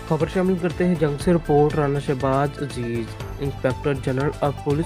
खबर शामिल करते हैं जंग से report Rana Shahbaz Aziz. Inspector general of police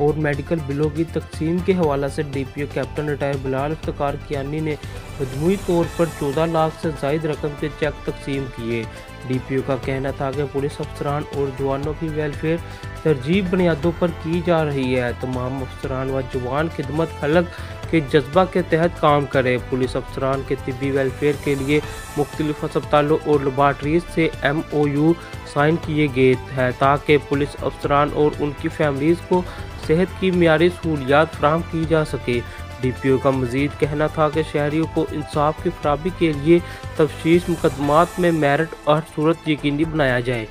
और मेडिकल बिलों की तकसीम के हवाला से DPO captain retired Bilal Iftikhar Kiani ने मजमूई तौर पर 14 लाख से जायद रकम के चेक तकसीम किए। डीपीओ का कहना था कि पुलिस अफसरान और जवानों की वेलफेयर तरजीह बुनियादों पर की जा रही है। तमाम अफसरान व जवान खिदमत खलक के जज्बा के तहत काम करे। पुलिस अफसरान के तिब्बी वेलफेयर के लिए मुख्तलिफ अस्पतालों और लेबॉर्ट्रीज से MOU साइन किए गए हैं ताकि पुलिस अफसरान और उनकी फैमिलीज़ को सेहत की मियारी सहूलियात फराहम की जा सके। डीपीओ का मजीद कहना था कि शहरियों को इंसाफ की फराहमी के लिए तफ्तीश मुकदमात में मेरिट और सूरत यकीनी बनाया जाए।